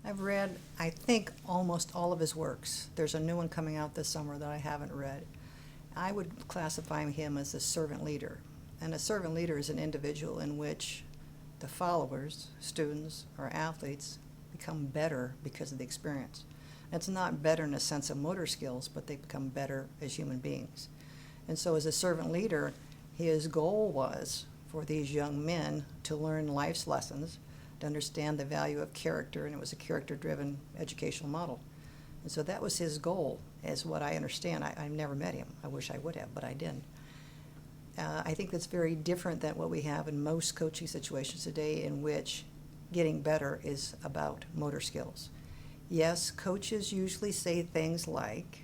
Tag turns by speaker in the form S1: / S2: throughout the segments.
S1: I've read, I think, almost all of his works. There's a new one coming out this summer that I haven't read. I would classify him as a servant leader. And a servant leader is an individual in which the followers, students, or athletes become better because of the experience. It's not better in a sense of motor skills, but they become better as human beings. And so as a servant leader, his goal was for these young men to learn life's lessons, to understand the value of character, and it was a character-driven educational model. And so that was his goal, as what I understand. I've never met him. I wish I would have, but I didn't. I think that's very different than what we have in most coaching situations today, in which getting better is about motor skills. Yes, coaches usually say things like,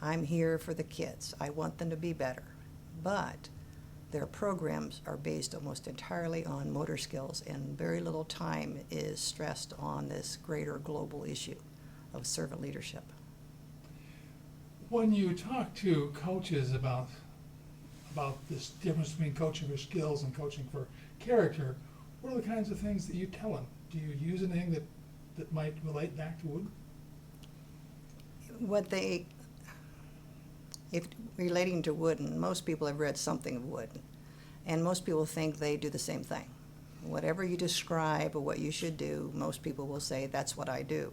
S1: I'm here for the kids. I want them to be better. But their programs are based almost entirely on motor skills, and very little time is stressed on this greater global issue of servant leadership.
S2: When you talk to coaches about this difference between coaching for skills and coaching for character, what are the kinds of things that you tell them? Do you use anything that might relate back to Wooden?
S1: If relating to Wooden, most people have read something of Wooden, and most people think they do the same thing. Whatever you describe or what you should do, most people will say, that's what I do.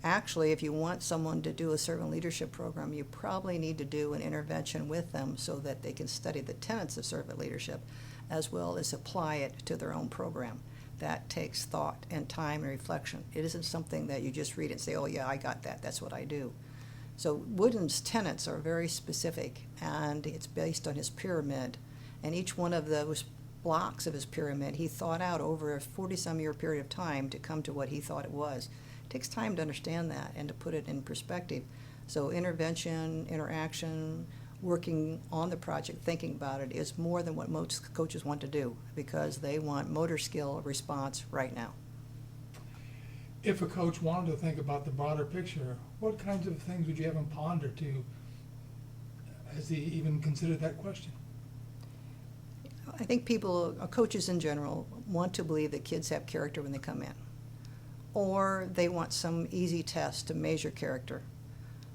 S1: Actually, if you want someone to do a servant leadership program, you probably need to do an intervention with them so that they can study the tenets of servant leadership as well as apply it to their own program. That takes thought and time and reflection. It isn't something that you just read and say, oh yeah, I got that, that's what I do. So Wooden's tenets are very specific, and it's based on his pyramid. And each one of those blocks of his pyramid, he thought out over a 40-some year period of time to come to what he thought it was. It takes time to understand that and to put it in perspective. So intervention, interaction, working on the project, thinking about it, is more than what most coaches want to do, because they want motor skill response right now.
S2: If a coach wanted to think about the broader picture, what kinds of things would you have him ponder to, has he even considered that question?
S1: I think coaches in general, want to believe that kids have character when they come in. Or they want some easy test to measure character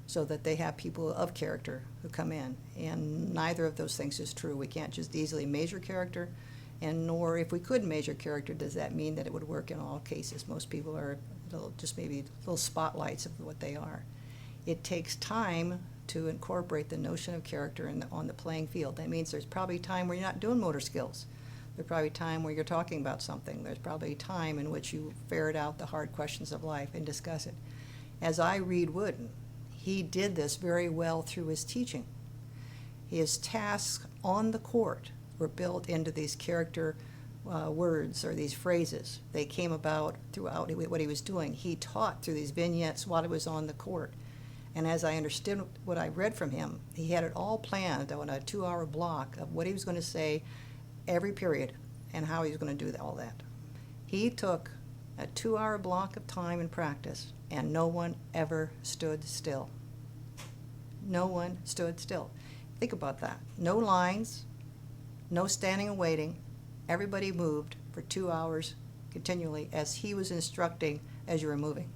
S1: so that they have people of character who come in. And neither of those things is true. We can't just easily measure character, and nor, if we could measure character, does that mean that it would work in all cases. Most people are just maybe little spotlights of what they are. It takes time to incorporate the notion of character on the playing field. That means there's probably time where you're not doing motor skills. There's probably time where you're talking about something. There's probably time in which you ferret out the hard questions of life and discuss it. As I read Wooden, he did this very well through his teaching. His tasks on the court were built into these character words or these phrases. They came about throughout what he was doing. He taught through these vignettes while he was on the court. And as I understood what I read from him, he had it all planned on a 2-hour block of what he was going to say every period and how he was going to do all that. He took a 2-hour block of time and practice, and no one ever stood still. No one stood still. Think about that. No lines, no standing and waiting. Everybody moved for 2 hours continually as he was instructing as you were moving.